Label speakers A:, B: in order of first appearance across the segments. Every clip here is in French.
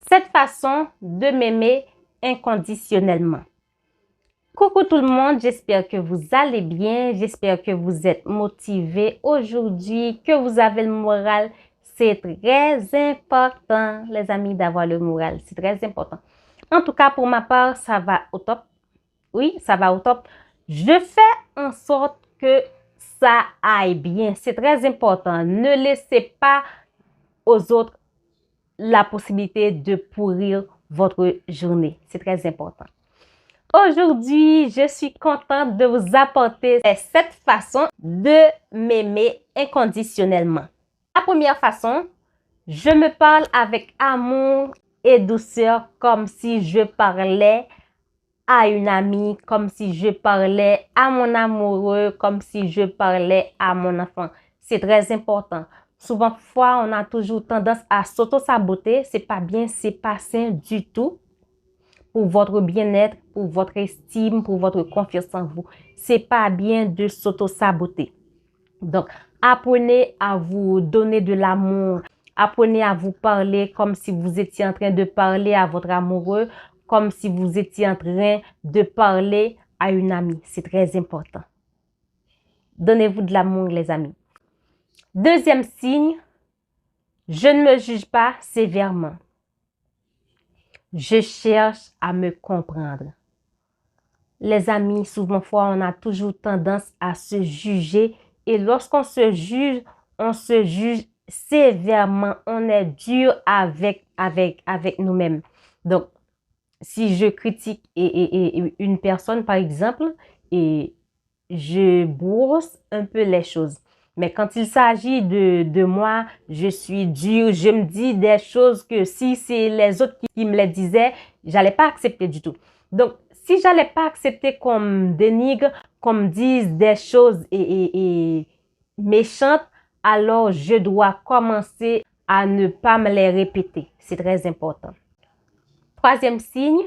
A: 7 façons de m'aimer inconditionnellement. Coucou tout le monde, j'espère que vous allez bien, j'espère que vous êtes motivés aujourd'hui, que vous avez le moral. C'est très important, les amis, d'avoir le moral. C'est très important. En tout cas, pour ma part, ça va au top. Oui, ça va au top. Je fais en sorte que ça aille bien. C'est très important. Ne laissez pas aux autres la possibilité de pourrir votre journée. C'est très important. Aujourd'hui, je suis contente de vous apporter ces 7 façons de m'aimer inconditionnellement. La première façon, je me parle avec amour et douceur comme si je parlais à une amie, comme si je parlais à mon amoureux, comme si je parlais à mon enfant. C'est très important. Souvent, on a toujours tendance à s'auto-saboter. C'est pas bien, c'est pas sain du tout pour votre bien-être, pour votre estime, pour votre confiance en vous. C'est pas bien de s'auto-saboter. Donc, apprenez à vous donner de l'amour. Apprenez à vous parler comme si vous étiez en train de parler à votre amoureux, comme si vous étiez en train de parler à une amie. C'est très important. Donnez-vous de l'amour, les amis. Deuxième signe, je ne me juge pas sévèrement. Je cherche à me comprendre. Les amis, souvent on a toujours tendance à se juger et lorsqu'on se juge, on se juge sévèrement. On est dur avec nous-mêmes. Donc, si je critique une personne, par exemple, et je brosse un peu les choses. Mais quand il s'agit de moi, je suis dure, je me dis des choses que si c'est les autres qui me les disaient, j'allais pas accepter du tout. Donc, si j'allais pas accepter qu'on me dénigre, qu'on me dise des choses méchantes, alors je dois commencer à ne pas me les répéter. C'est très important. Troisième signe,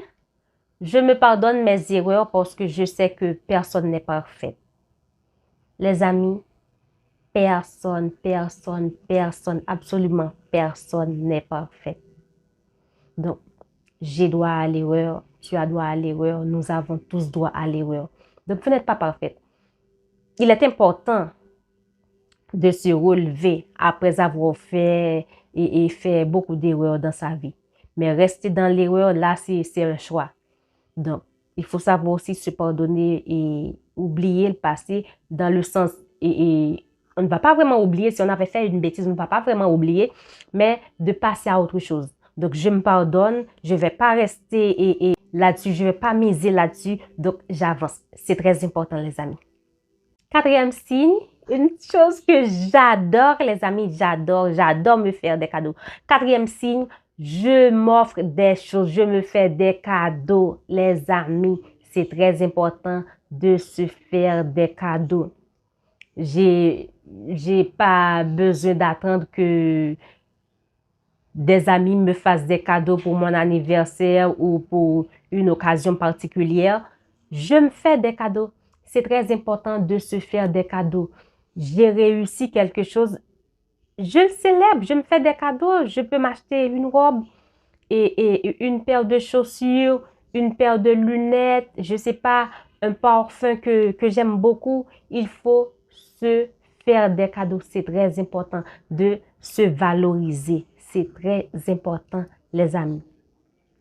A: je me pardonne mes erreurs parce que je sais que personne n'est parfait. Les amis, personne, absolument personne n'est parfait. Donc, j'ai droit à l'erreur, tu as droit à l'erreur, nous avons tous droit à l'erreur. Donc, vous n'êtes pas parfaite. Il est important de se relever après avoir fait fait beaucoup d'erreurs dans sa vie. Mais rester dans l'erreur, là, c'est un choix. Donc, il faut savoir aussi se pardonner et oublier le passé dans le sens, on ne va pas vraiment oublier, si on avait fait une bêtise, on ne va pas vraiment oublier, mais de passer à autre chose. Donc, je me pardonne, je ne vais pas rester là-dessus, je ne vais pas miser là-dessus, donc j'avance. C'est très important, les amis. Quatrième signe, une chose que j'adore, les amis, j'adore me faire des cadeaux. Quatrième signe, je m'offre des choses, je me fais des cadeaux, les amis. C'est très important de se faire des cadeaux. J'ai pas besoin d'attendre que des amis me fassent des cadeaux pour mon anniversaire ou pour une occasion particulière. Je me fais des cadeaux. C'est très important de se faire des cadeaux. J'ai réussi quelque chose, je le célèbre, je me fais des cadeaux. Je peux m'acheter une robe et une paire de chaussures, une paire de lunettes, je ne sais pas, un parfum que j'aime beaucoup. Il faut se faire des cadeaux. C'est très important de se valoriser. C'est très important, les amis.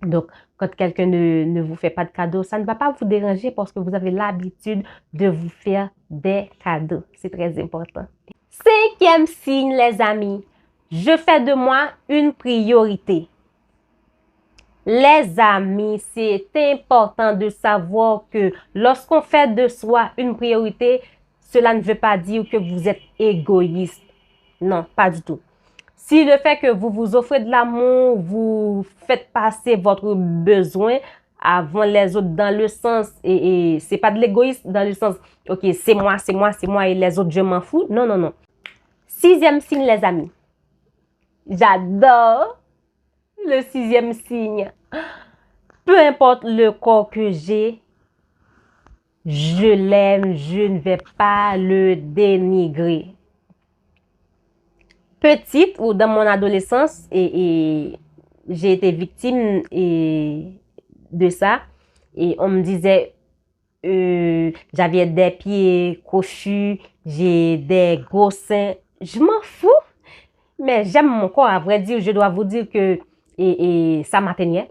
A: Donc, quand quelqu'un ne vous fait pas de cadeau, ça ne va pas vous déranger parce que vous avez l'habitude de vous faire des cadeaux. C'est très important. Cinquième signe, les amis, je fais de moi une priorité. Les amis, c'est important de savoir que lorsqu'on fait de soi une priorité, cela ne veut pas dire que vous êtes égoïste. Non, pas du tout. Si le fait que vous vous offrez de l'amour, vous faites passer votre besoin avant les autres dans le sens, et c'est pas de l'égoïsme dans le sens, ok, c'est moi et les autres, je m'en fous. Non, non, non. Sixième signe, les amis. J'adore le sixième signe. Peu importe le corps que j'ai, je l'aime, je ne vais pas le dénigrer. Petite ou dans mon adolescence, j'ai été victime de ça. Et on me disait, j'avais des pieds crochus, j'ai des gros seins. Je m'en fous, mais j'aime mon corps. À vrai dire, je dois vous dire que ça m'atteignait.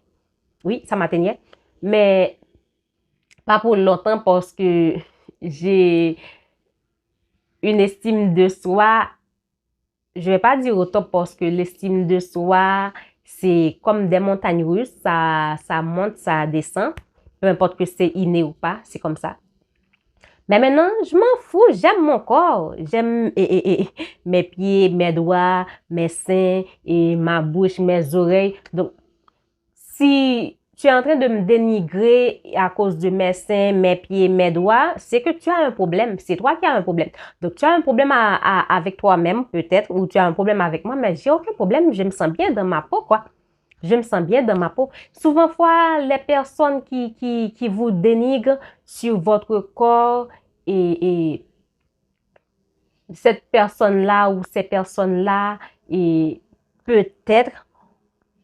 A: Oui, ça m'atteignait. Mais pas pour longtemps parce que j'ai une estime de soi. Je vais pas dire au top parce que l'estime de soi, c'est comme des montagnes russes. Ça monte, ça descend. Peu importe que c'est inné ou pas, c'est comme ça. Mais maintenant, je m'en fous, j'aime mon corps. J'aime mes pieds, mes doigts, mes seins, et ma bouche, mes oreilles. Donc, si tu es en train de me dénigrer à cause de mes seins, mes pieds, mes doigts, c'est que tu as un problème. C'est toi qui as un problème. Donc, tu as un problème avec toi-même, peut-être, ou tu as un problème avec moi, mais j'ai aucun problème. Je me sens bien dans ma peau, quoi. Je me sens bien dans ma peau. Souvent, les personnes qui vous dénigrent sur votre corps et cette personne-là ou ces personnes-là et peut-être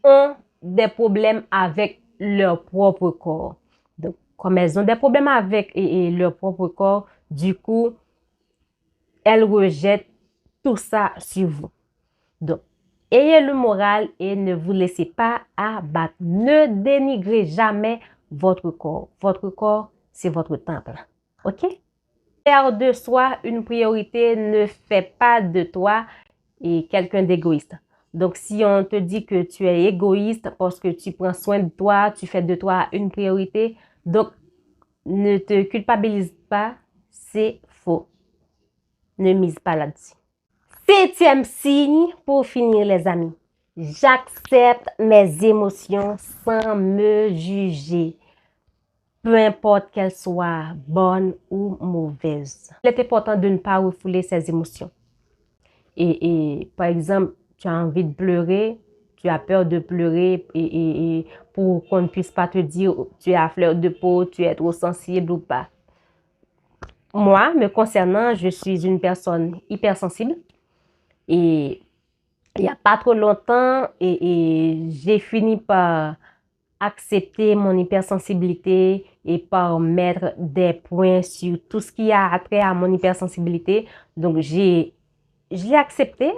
A: ont des problèmes avec leur propre corps. Donc, comme elles ont des problèmes avec leur propre corps, du coup, elles rejettent tout ça sur vous. Donc, ayez le moral et ne vous laissez pas abattre. Ne dénigrez jamais votre corps. Votre corps, c'est votre temple. OK? Faire de soi une priorité ne fait pas de toi quelqu'un d'égoïste. Donc, si on te dit que tu es égoïste parce que tu prends soin de toi, tu fais de toi une priorité, donc ne te culpabilise pas, c'est faux. Ne mise pas là-dessus. 7e signe pour finir, les amis. J'accepte mes émotions sans me juger, peu importe qu'elles soient bonnes ou mauvaises. Il est important de ne pas refouler ses émotions. Par exemple, tu as envie de pleurer, tu as peur de pleurer pour qu'on ne puisse pas te dire tu es à fleur de peau, tu es trop sensible ou pas. Moi, me concernant, je suis une personne hypersensible et il n'y a pas trop longtemps j'ai fini par accepter mon hypersensibilité et par mettre des points sur tout ce qui a trait à mon hypersensibilité. Donc, je l'ai accepté.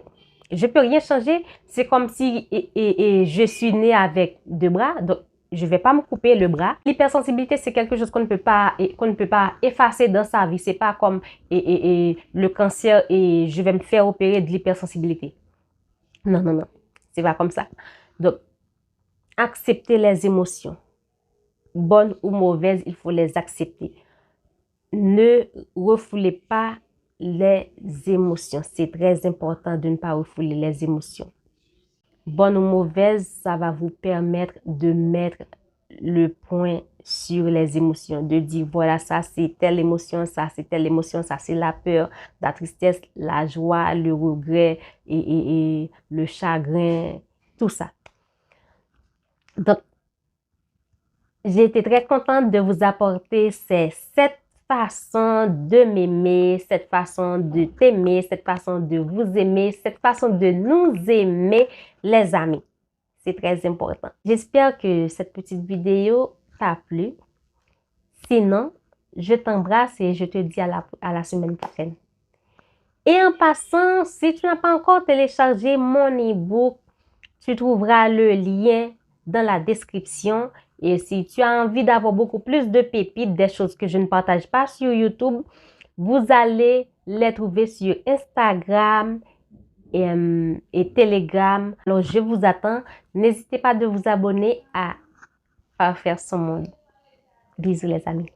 A: Je ne peux rien changer. C'est comme si je suis née avec 2 bras. Donc, je ne vais pas me couper le bras. L'hypersensibilité, c'est quelque chose qu'on ne peut pas effacer dans sa vie. C'est pas comme le cancer et je vais me faire opérer de l'hypersensibilité. Non, non, non. C'est pas comme ça. Donc, accepter les émotions. Bonnes ou mauvaises, il faut les accepter. Ne refoulez pas les émotions. C'est très important de ne pas refouler les émotions. Bonne ou mauvaise, ça va vous permettre de mettre le point sur les émotions, de dire voilà, ça c'est telle émotion, ça c'est telle émotion, ça c'est la peur, la tristesse, la joie, le regret et le chagrin, tout ça. Donc, j'ai été très contente de vous apporter ces 7 façons de m'aimer, cette façon de t'aimer, cette façon de vous aimer, cette façon de nous aimer, les amis. C'est très important. J'espère que cette petite vidéo t'a plu. Sinon, je t'embrasse et je te dis à la semaine prochaine. Et en passant, si tu n'as pas encore téléchargé mon e-book, tu trouveras le lien dans la description. Et si tu as envie d'avoir beaucoup plus de pépites, des choses que je ne partage pas sur YouTube, vous allez les trouver sur Instagram et Telegram. Alors, je vous attends. N'hésitez pas de vous abonner à Parfaire son monde. Bisous les amis.